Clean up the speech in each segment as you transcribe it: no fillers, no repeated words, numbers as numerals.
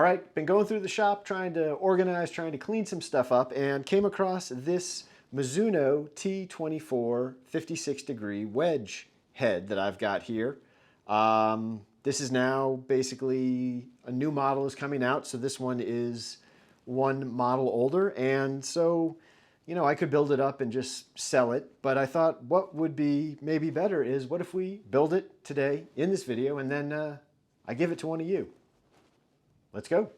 right, been going through the shop trying to organize, trying to clean some stuff up, and came across this Mizuno T24 56 degree wedge head that I've got here. This is now basically a new model is coming out, so this one is one model older, and so I could build it up and just sell it, but I thought what would be maybe better is what if we build it today in this video and then I give it to one of you. Let's go.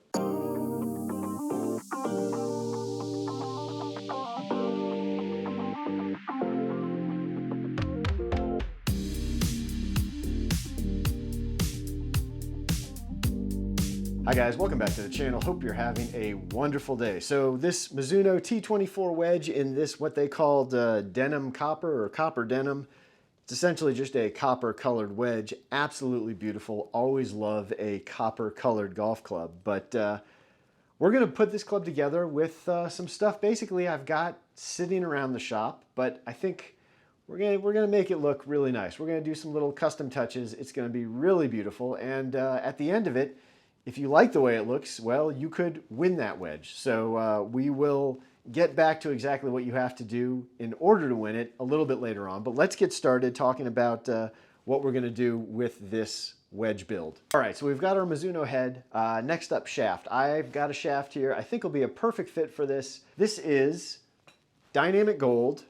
Hi guys, welcome back to the channel. Hope you're having a wonderful day. So this Mizuno T24 wedge in this what they called denim copper or copper denim. It's essentially just a copper colored wedge. Absolutely beautiful. Always love a copper colored golf club. But we're going to put this club together with some stuff basically I've got sitting around the shop, but I think we're gonna make it look really nice. We're going to do some little custom touches. It's going to be really beautiful, and at the end of it, if you like the way it looks, well, you could win that wedge. So we will get back to exactly what you have to do in order to win it a little bit later on. But let's get started talking about what we're going to do with this wedge build. All right, so we've got our Mizuno head. Next up, shaft. I've got a shaft here. I think will be a perfect fit for this. This is Dynamic Gold,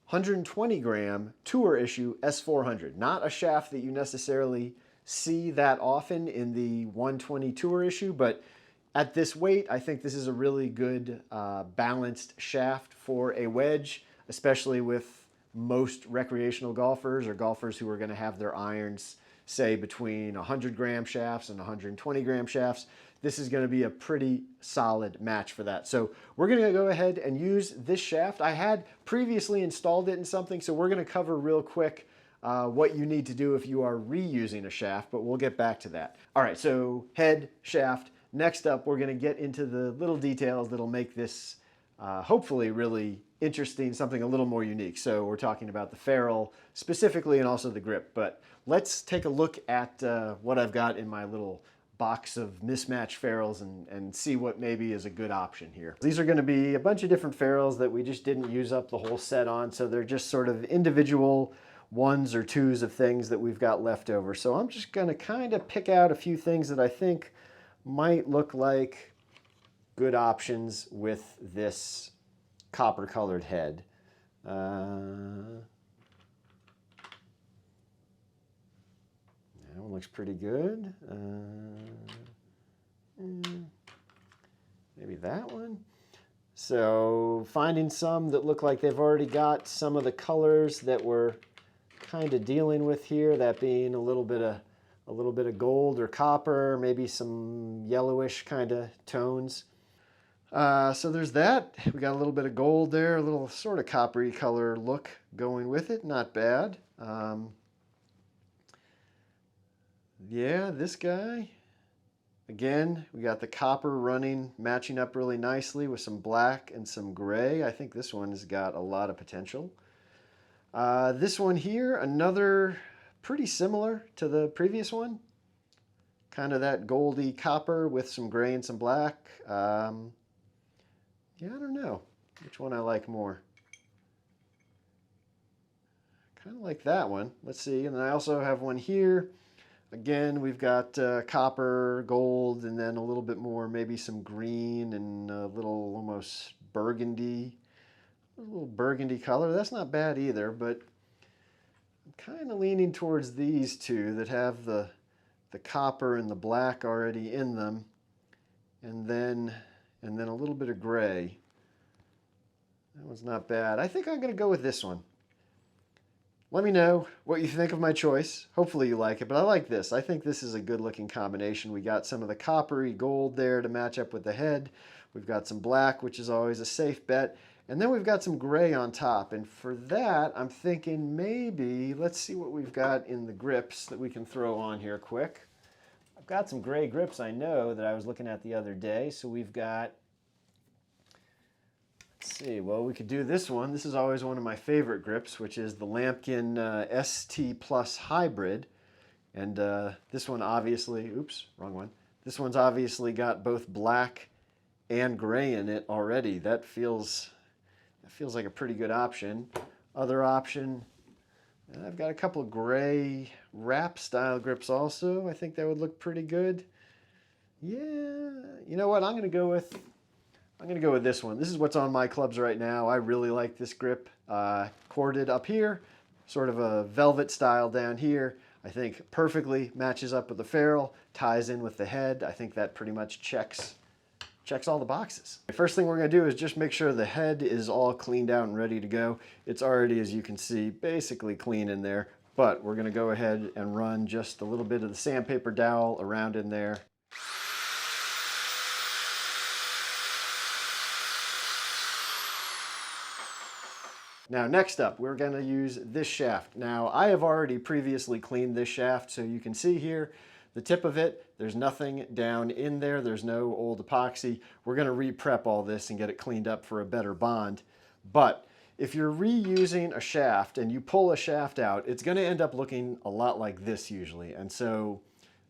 120 gram tour issue S400. Not a shaft that you necessarily see that often in the 120 tour issue, but at this weight, I think this is a really good balanced shaft for a wedge, especially with most recreational golfers or golfers who are going to have their irons, say, between 100 gram shafts and 120 gram shafts. This is going to be a pretty solid match for that. So we're going to go ahead and use this shaft. I had previously installed it in something, so we're going to cover real quick what you need to do if you are reusing a shaft, but we'll get back to that. All right, so head, shaft. Next up, we're going to get into the little details that'll make this hopefully really interesting, something a little more unique. So we're talking about the ferrule specifically and also the grip, but let's take a look at what I've got in my little box of mismatched ferrules and see what maybe is a good option here. These are going to be a bunch of different ferrules that we just didn't use up the whole set on, so they're just sort of individual ones or twos of things that we've got left over. So I'm just going to kind of pick out a few things that I think might look like good options with this copper colored head. That one looks pretty good. Maybe that one. So finding some that look like they've already got some of the colors that we're kind of dealing with here, that being a little bit of gold or copper, maybe some yellowish kind of tones. So there's that. We got a little bit of gold there, a little sort of coppery color look going with it. Not bad. Yeah, this guy. Again, we got the copper running, matching up really nicely with some black and some gray. I think this one has got a lot of potential. This one here, another pretty similar to the previous one. Kind of that goldy copper with some gray and some black. Yeah, I don't know which one I like more. Kind of like that one. Let's see. And then I also have one here. Again, we've got copper, gold, and then a little bit more, maybe some green and a little almost burgundy. A little burgundy color. That's not bad either, but I'm kind of leaning towards these two that have the copper and the black already in them, and then a little bit of gray. That one's not bad. I think I'm going to go with this one. Let me know what you think of my choice. Hopefully you like it, but I like this. I think this is a good looking combination. We got some of the coppery gold there to match up with the head. We've got some black, which is always a safe bet. And then we've got some gray on top. And for that, I'm thinking maybe, let's see what we've got in the grips that we can throw on here quick. I've got some gray grips I know that I was looking at the other day. So we've got, let's see, well, we could do this one. This is always one of my favorite grips, which is the Lampkin ST Plus Hybrid. And this one obviously, oops, wrong one. This one's obviously got both black and gray in it already. That feels like a pretty good option. Other option, I've got a couple of gray wrap style grips also. I think that would look pretty good. Yeah, you know what? I'm gonna go with this one. This is what's on my clubs right now. I really like this grip. Corded up here, sort of a velvet style down here. I think perfectly matches up with the ferrule, ties in with the head. I think that pretty much checks all the boxes. The first thing we're gonna do is just make sure the head is all cleaned out and ready to go. It's already, as you can see, basically clean in there, but we're gonna go ahead and run just a little bit of the sandpaper dowel around in there. Now next up, we're going to use this shaft. Now I have already previously cleaned this shaft, so you can see here the tip of it, there's nothing down in there, there's no old epoxy. We're going to re-prep all this and get it cleaned up for a better bond. But if you're reusing a shaft and you pull a shaft out, it's going to end up looking a lot like this usually. And so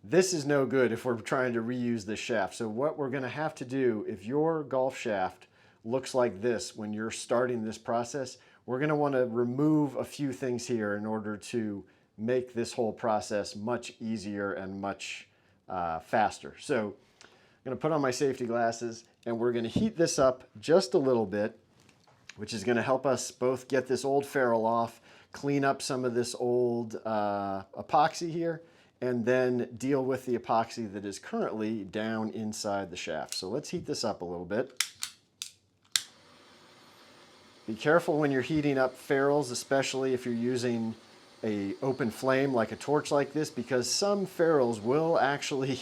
this is no good if we're trying to reuse this shaft. So what we're going to have to do, if your golf shaft looks like this when you're starting this process, we're going to want to remove a few things here in order to make this whole process much easier and much faster. So I'm going to put on my safety glasses and we're going to heat this up just a little bit, which is going to help us both get this old ferrule off, clean up some of this old epoxy here, and then deal with the epoxy that is currently down inside the shaft. So let's heat this up a little bit. Be careful when you're heating up ferrules, especially if you're using an open flame like a torch like this, because some ferrules will actually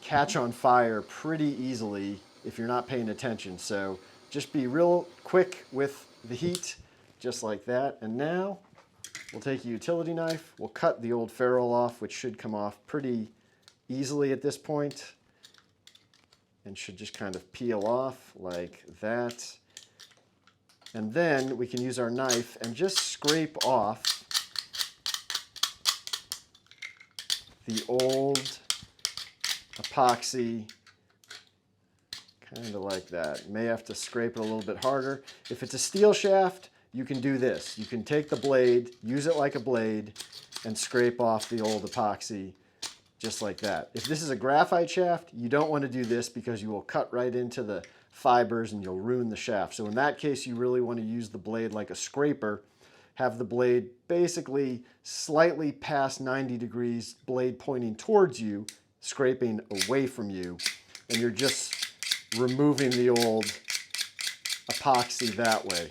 catch on fire pretty easily if you're not paying attention. So just be real quick with the heat, just like that. And now we'll take a utility knife, we'll cut the old ferrule off, which should come off pretty easily at this point, and should just kind of peel off like that. And then we can use our knife and just scrape off the old epoxy, kind of like that. You may have to scrape it a little bit harder. If it's a steel shaft, you can do this. You can take the blade, use it like a blade, and scrape off the old epoxy just like that. If this is a graphite shaft, you don't want to do this because you will cut right into the fibers and you'll ruin the shaft. So in that case, you really want to use the blade like a scraper. Have the blade basically slightly past 90 degrees, blade pointing towards you, scraping away from you, and you're just removing the old epoxy that way.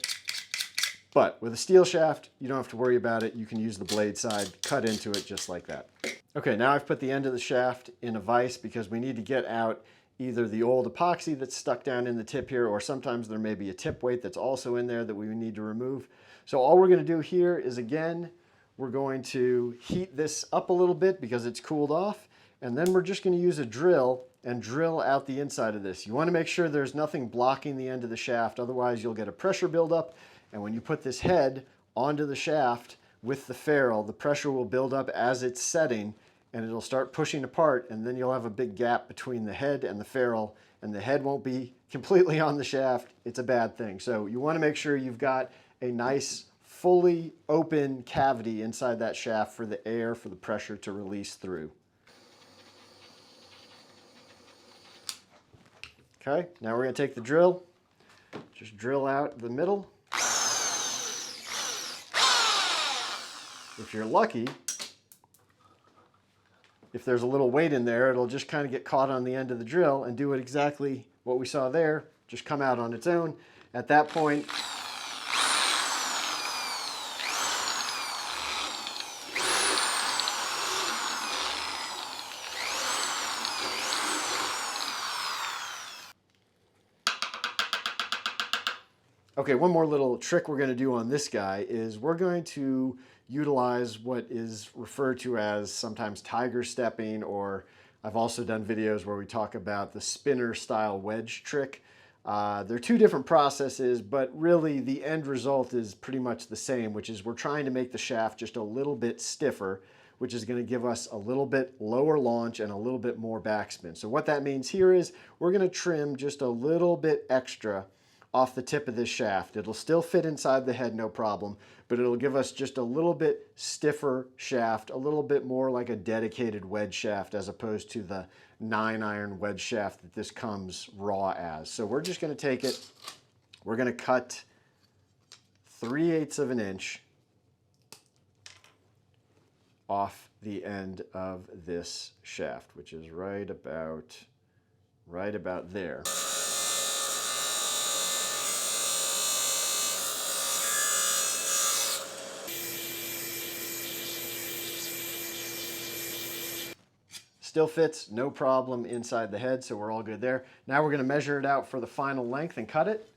But with a steel shaft, you don't have to worry about it. You can use the blade side, cut into it just like that. Okay, now I've put the end of the shaft in a vise because we need to get out either the old epoxy that's stuck down in the tip here, or sometimes there may be a tip weight that's also in there that we need to remove. So all we're going to do here is, again, we're going to heat this up a little bit because it's cooled off, and then we're just going to use a drill and drill out the inside of this. You want to make sure there's nothing blocking the end of the shaft, otherwise you'll get a pressure buildup, and when you put this head onto the shaft with the ferrule, the pressure will build up as it's setting, and it'll start pushing apart, and then you'll have a big gap between the head and the ferrule, and the head won't be completely on the shaft. It's a bad thing. So you want to make sure you've got a nice, fully open cavity inside that shaft for the air, for the pressure to release through. Okay, now we're going to take the drill, just drill out the middle. If you're lucky, if there's a little weight in there, it'll just kind of get caught on the end of the drill and do it exactly what we saw there, just come out on its own. At that point, okay, one more little trick we're going to do on this guy is we're going to utilize what is referred to as sometimes tiger stepping, or I've also done videos where we talk about the spinner style wedge trick. They're two different processes, but really the end result is pretty much the same, which is we're trying to make the shaft just a little bit stiffer. which is going to give us a little bit lower launch and a little bit more backspin. So what that means here is we're going to trim just a little bit extra off the tip of this shaft. It'll still fit inside the head, no problem, but it'll give us just a little bit stiffer shaft, a little bit more like a dedicated wedge shaft as opposed to the 9-iron wedge shaft that this comes raw as. So we're just going to take it, we're going to cut 3/8 of an inch off the end of this shaft, which is right about there. Still fits, no problem inside the head, so we're all good there. Now we're going to measure it out for the final length and cut it.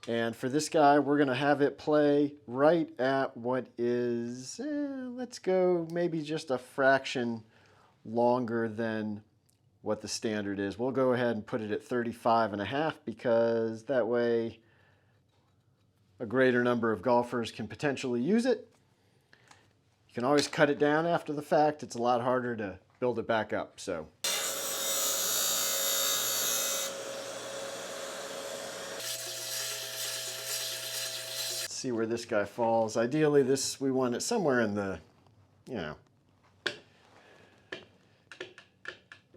And for this guy, we're going to have it play right at what is, let's go maybe just a fraction longer than what the standard is. We'll go ahead and put it at 35.5 because that way a greater number of golfers can potentially use it. You can always cut it down after the fact. It's a lot harder to build it back up. So let's see where this guy falls. Ideally, we want it somewhere in the,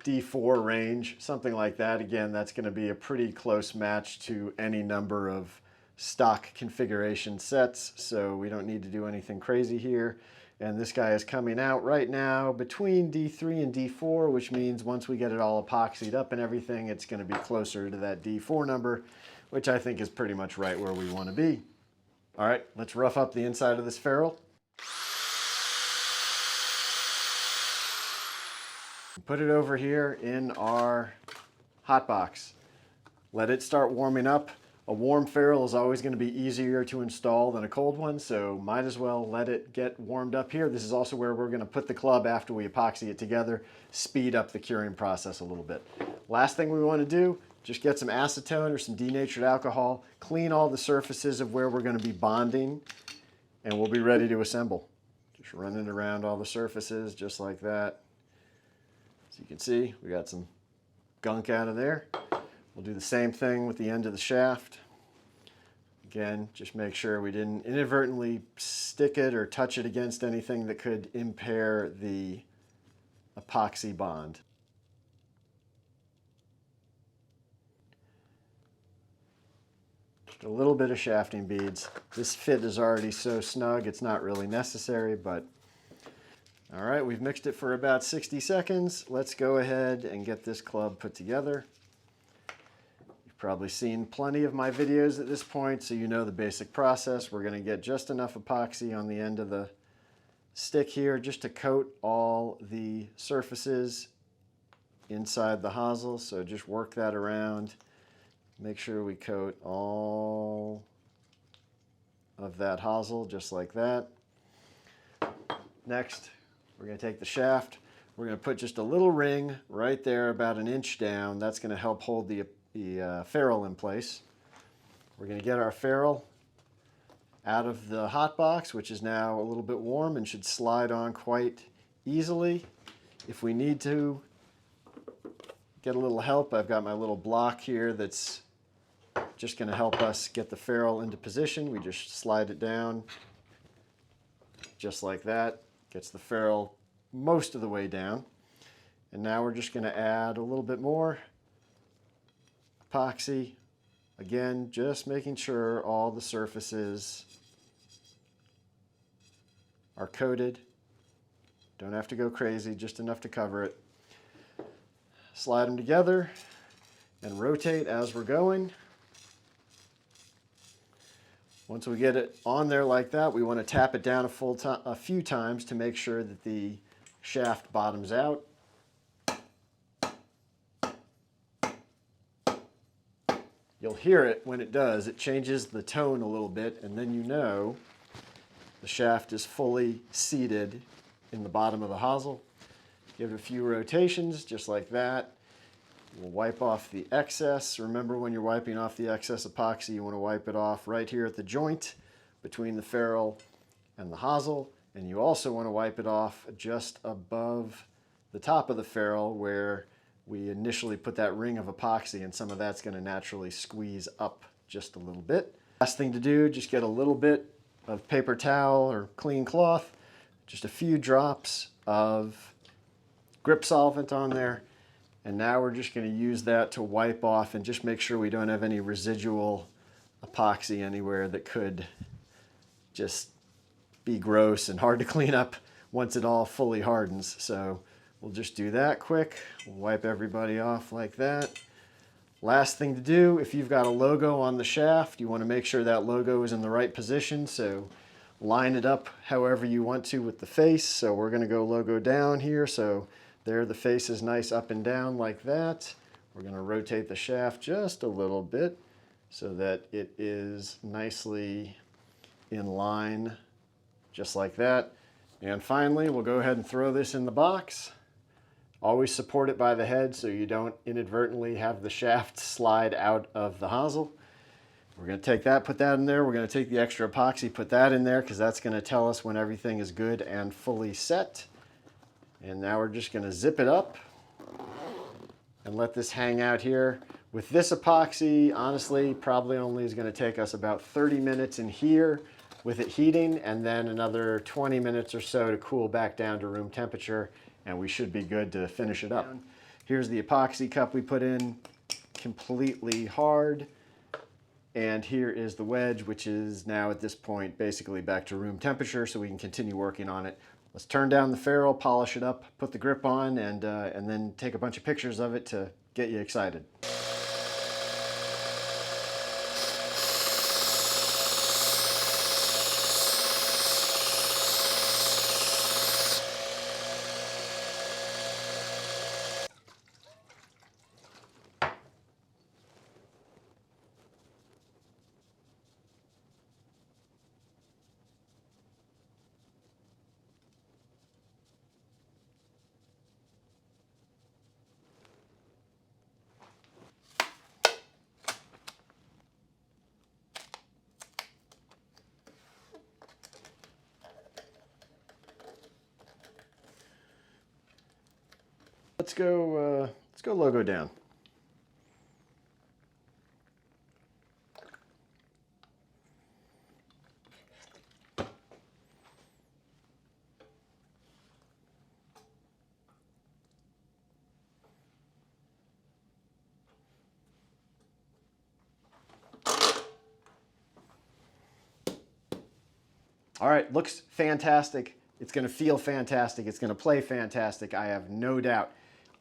D4 range, something like that. Again, that's going to be a pretty close match to any number of stock configuration sets, so we don't need to do anything crazy here. And this guy is coming out right now between D3 and D4, which means once we get it all epoxied up and everything, it's going to be closer to that D4 number, which I think is pretty much right where we want to be. All right, let's rough up the inside of this ferrule. Put it over here in our hot box. Let it start warming up. A warm ferrule is always going to be easier to install than a cold one, so might as well let it get warmed up here. This is also where we're going to put the club after we epoxy it together, speed up the curing process a little bit. Last thing we want to do, just get some acetone or some denatured alcohol, clean all the surfaces of where we're going to be bonding, and we'll be ready to assemble. Just run it around all the surfaces just like that. As you can see, we got some gunk out of there. We'll do the same thing with the end of the shaft. Again, just make sure we didn't inadvertently stick it or touch it against anything that could impair the epoxy bond. Just a little bit of shafting beads. This fit is already so snug, it's not really necessary, but all right, we've mixed it for about 60 seconds. Let's go ahead and get this club put together. Probably seen plenty of my videos at this point, so you know the basic process. We're going to get just enough epoxy on the end of the stick here just to coat all the surfaces inside the hosel. So just work that around. Make sure we coat all of that hosel just like that. Next, we're going to take the shaft. We're going to put just a little ring right there about an inch down. That's going to help hold the ferrule in place. We're going to get our ferrule out of the hot box, which is now a little bit warm and should slide on quite easily. If we need to get a little help, I've got my little block here that's just going to help us get the ferrule into position. We just slide it down just like that. Gets the ferrule most of the way down. And now we're just going to add a little bit more epoxy. Again, just making sure all the surfaces are coated. Don't have to go crazy, just enough to cover it. Slide them together and rotate as we're going. Once we get it on there like that, we want to tap it down a few times to make sure that the shaft bottoms out. You'll hear it when it does. It changes the tone a little bit, and then you know the shaft is fully seated in the bottom of the hosel. Give it a few rotations, just like that. We'll wipe off the excess. Remember, when you're wiping off the excess epoxy, you want to wipe it off right here at the joint between the ferrule and the hosel. And you also want to wipe it off just above the top of the ferrule where we initially put that ring of epoxy, and some of that's going to naturally squeeze up just a little bit. Last thing to do, just get a little bit of paper towel or clean cloth, just a few drops of grip solvent on there, and now we're just going to use that to wipe off and just make sure we don't have any residual epoxy anywhere that could just be gross and hard to clean up once it all fully hardens. So we'll just do that quick. We'll wipe everybody off like that. Last thing to do, if you've got a logo on the shaft, you want to make sure that logo is in the right position. So line it up however you want to with the face. So we're going to go logo down here. So there the face is nice up and down like that. We're going to rotate the shaft just a little bit so that it is nicely in line, just like that. And finally, we'll go ahead and throw this in the box. Always support it by the head so you don't inadvertently have the shaft slide out of the hosel. We're going to take that, put that in there. We're going to take the extra epoxy, put that in there because that's going to tell us when everything is good and fully set. And now we're just going to zip it up and let this hang out here. With this epoxy, honestly, probably only is going to take us about 30 minutes in here with it heating, and then another 20 minutes or so to cool back down to room temperature, and we should be good to finish it up. Here's the epoxy cup we put in, completely hard. And here is the wedge, which is now at this point basically back to room temperature, so we can continue working on it. Let's turn down the ferrule, polish it up, put the grip on, and then take a bunch of pictures of it to get you excited. Let's go logo down. All right, looks fantastic. It's going to feel fantastic. It's going to play fantastic. I have no doubt.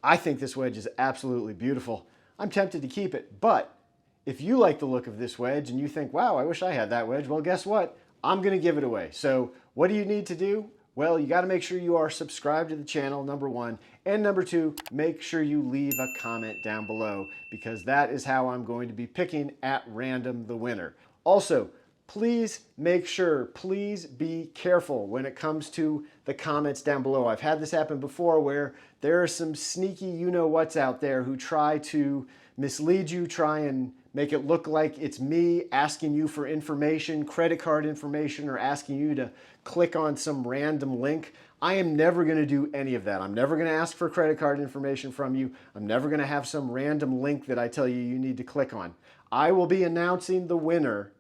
I think this wedge is absolutely beautiful. I'm tempted to keep it, but if you like the look of this wedge and you think, wow, I wish I had that wedge, well, guess what? I'm going to give it away. So what do you need to do? Well, you got to make sure you are subscribed to the channel, number one, and number two, make sure you leave a comment down below because that is how I'm going to be picking at random the winner. Also, please make sure, please be careful when it comes to the comments down below. I've had this happen before where there are some sneaky you-know-whats out there who try to mislead you, try and make it look like it's me asking you for information, credit card information, or asking you to click on some random link. I am never going to do any of that. I'm never going to ask for credit card information from you. I'm never going to have some random link that I tell you you need to click on. I will be announcing the winner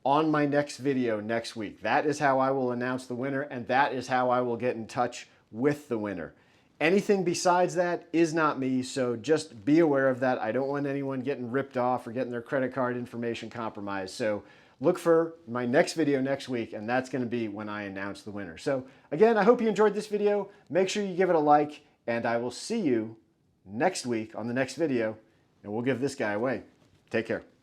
on my next video next week. That is how I will announce the winner, and that is how I will get in touch with the winner. Anything besides that is not me, so just be aware of that. I don't want anyone getting ripped off or getting their credit card information compromised. So look for my next video next week, and that's going to be when I announce the winner. So again, I hope you enjoyed this video. Make sure you give it a like, and I will see you next week on the next video, and we'll give this guy away. Take care.